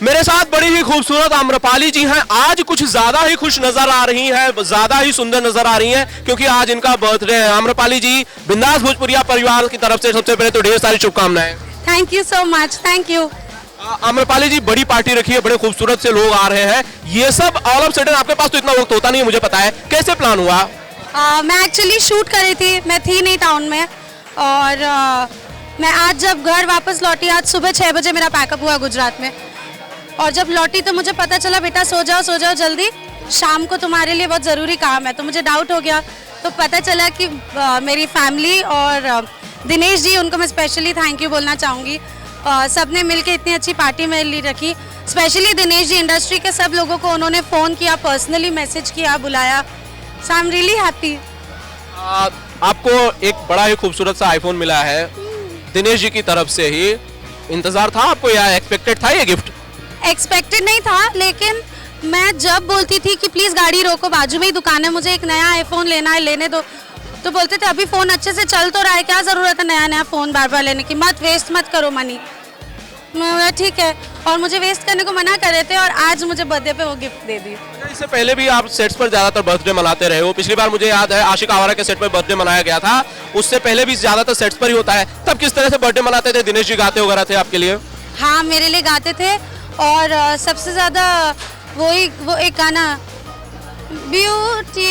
मेरे साथ बड़ी ही खूबसूरत आम्रपाली जी हैं। आज कुछ ज्यादा ही खुश नजर आ रही हैं, ज्यादा ही सुंदर नजर आ रही हैं क्योंकि आज इनका बर्थडे है। आम्रपाली जी, बिंदास भोजपुरिया परिवार की तरफ से सबसे पहले तो ढेर सारी शुभकामनाएं। Thank you so much, thank you. Amrapali ji, बड़ी पार्टी रखी है, बड़े खूबसूरत से लोग आ रहे हैं, ये सब ऑल ऑफ सडन आपके पास तो इतना वक्त होता नहीं है, मुझे पता है, कैसे प्लान हुआ? मैं एक्चुअली शूट कर रही थी, मैं थी नहीं टाउन में, और मैं आज जब घर वापस लौटी, आज सुबह 6 बजे मेरा पैकअप हुआ गुजरात में, और जब लौटी तो मुझे पता चला बेटा सो जाओ जल्दी, शाम को तुम्हारे लिए बहुत ज़रूरी काम है। तो मुझे डाउट हो गया, तो पता चला कि मेरी फैमिली और दिनेश जी, उनको मैं स्पेशली थैंक यू बोलना चाहूँगी। सब ने मिल के इतनी अच्छी पार्टी मेरे लिए रखी, स्पेशली दिनेश जी, इंडस्ट्री के सब लोगों को उन्होंने फ़ोन किया, पर्सनली मैसेज किया, बुलाया। सो आई एम रियली हैप्पी। आपको एक बड़ा ही खूबसूरत सा आईफोन मिला है दिनेश जी की तरफ से ही, इंतजार था आपको या एक्सपेक्टेड था ये गिफ्ट? एक्सपेक्टेड नहीं था, लेकिन मैं जब बोलती थी कि प्लीज़ गाड़ी रोको, बाजू में ही दुकान है, मुझे एक नया आईफोन लेना है, लेने दो, तो बोलते थे अभी फ़ोन अच्छे से चल तो रहा है, क्या ज़रूरत है नया फ़ोन बार बार लेने की, मत वेस्ट मत करो मनी। मैं बोला ठीक है, और मुझे वेस्ट करने को मना कर रहे थे, और आज मुझे बर्थडे पे वो गिफ्ट दे दी। इससे पहले भी आप सेट्स पर ज्यादातर बर्थडे मनाते रहे हो। पिछली बार मुझे याद है आशिक आवारा के सेट पर बर्थडे मनाया गया था, उससे पहले भी ज्यादातर सेट्स पर ही होता है। तब किस तरह से बर्थडे मनाते थे? दिनेश जी गाते वगैरह थे आपके लिए? हाँ, मेरे लिए गाते थे, और सबसे ज़्यादा वो एक गाना, beauty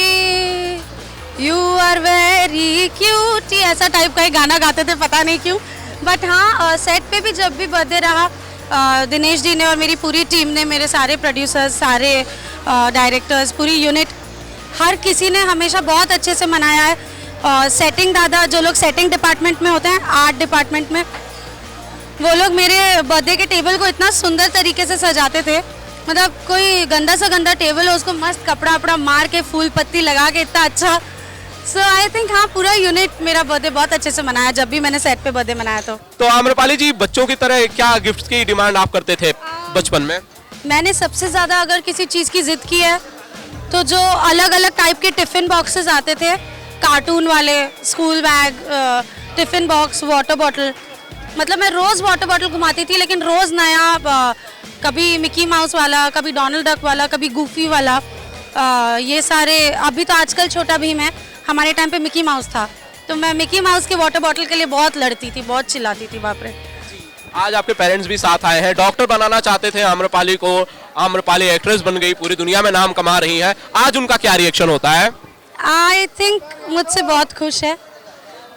you are very cutie, ऐसा टाइप का ही गाना गाते थे, पता नहीं क्यों। बट हाँ, सेट पे भी जब भी बर्थडे रहा, दिनेश जी ने और मेरी पूरी टीम ने, मेरे सारे प्रोड्यूसर्स, सारे डायरेक्टर्स, पूरी यूनिट, हर किसी ने हमेशा बहुत अच्छे से मनाया है। सेटिंग दादा, जो लोग सेटिंग डिपार्टमेंट में होते हैं, आर्ट डिपार्टमेंट में, वो लोग मेरे बर्थडे के टेबल को इतना सुंदर तरीके से सजाते थे, मतलब कोई गंदा सा गंदा टेबल हो, उसको मस्त कपड़ा वपड़ा मार के, फूल पत्ती लगा के, इतना अच्छा। सो आई थिंक हाँ, पूरा यूनिट मेरा बर्थडे बहुत अच्छे से मनाया जब भी मैंने सेट पे बर्थडे मनाया। तो आम्रपाली जी, बच्चों की तरह क्या गिफ्ट की डिमांड आप करते थे बचपन में? मैंने सबसे ज़्यादा अगर किसी चीज़ की ज़िद की है तो जो अलग अलग टाइप के टिफ़िन बॉक्सेस आते थे, कार्टून वाले, school bag, tiffin box, water bottle, मतलब मैं रोज़ वाटर बॉटल घुमाती थी, लेकिन रोज़ नया, कभी मिकी माउस वाला, कभी डोनाल्ड डक वाला, कभी गूफी वाला, ये सारे। अभी तो आजकल छोटा भीम है, हमारे टाइम पे मिकी माउस था, तो मैं मिकी माउस के वाटर बॉटल के लिए बहुत लड़ती थी, बहुत चिल्लाती थी, बाप रे। आज आपके पेरेंट्स भी साथ आए हैं, डॉक्टर बनाना चाहते थे आम्रपाली को, आम्रपाली एक्ट्रेस बन गई, पूरी दुनिया में नाम कमा रही है, आज उनका क्या रिएक्शन होता है? आई थिंक मुझसे बहुत खुश है,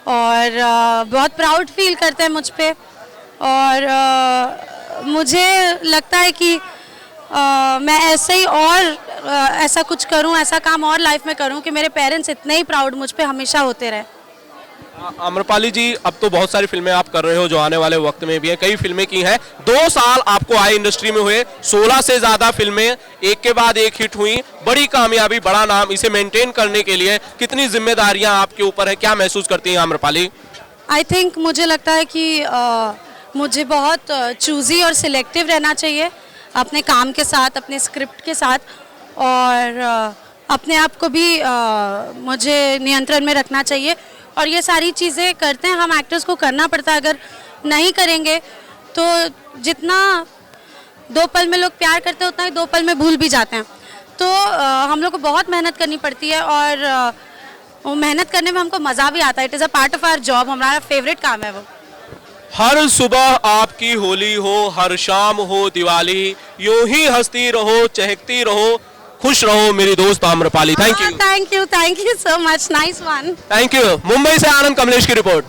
और बहुत प्राउड फील करते हैं मुझ पे, और मुझे लगता है कि मैं ऐसे ही और ऐसा कुछ करूं, ऐसा काम और लाइफ में करूं कि मेरे पेरेंट्स इतने ही प्राउड मुझ पे हमेशा होते रहे। आम्रपाली जी, अब तो बहुत सारी फिल्में आप कर रहे हो जो आने वाले वक्त में भी हैं, कई फिल्में की हैं, 2 साल आपको आए इंडस्ट्री में हुए, 16 से ज्यादा फिल्में एक के बाद एक हिट हुई, बड़ी कामयाबी, बड़ा नाम, इसे मेंटेन करने के लिए कितनी जिम्मेदारियां आपके ऊपर है, क्या महसूस करती हैं आम्रपाली? आई थिंक मुझे लगता है कि मुझे बहुत चूज़ी और सिलेक्टिव रहना चाहिए अपने काम के साथ, अपने स्क्रिप्ट के साथ, और अपने आप को भी मुझे नियंत्रण में रखना चाहिए, और ये सारी चीज़ें करते हैं हम एक्टर्स को, करना पड़ता है। अगर नहीं करेंगे तो जितना 2 पल में लोग प्यार करते हैं, उतना ही 2 पल में भूल भी जाते हैं। तो हम लोग को बहुत मेहनत करनी पड़ती है, और वो मेहनत करने में हमको मज़ा भी आता है। It is a part of our job, हमारा फेवरेट काम है वो। हर सुबह आपकी होली हो, हर शाम हो दिवाली, यूं ही हंसती रहो, चहकती रहो, खुश रहो मेरी दोस्त Amrapali. Thank you so much, nice one. Thank you. Mumbai से आनंद कमलेश की रिपोर्ट।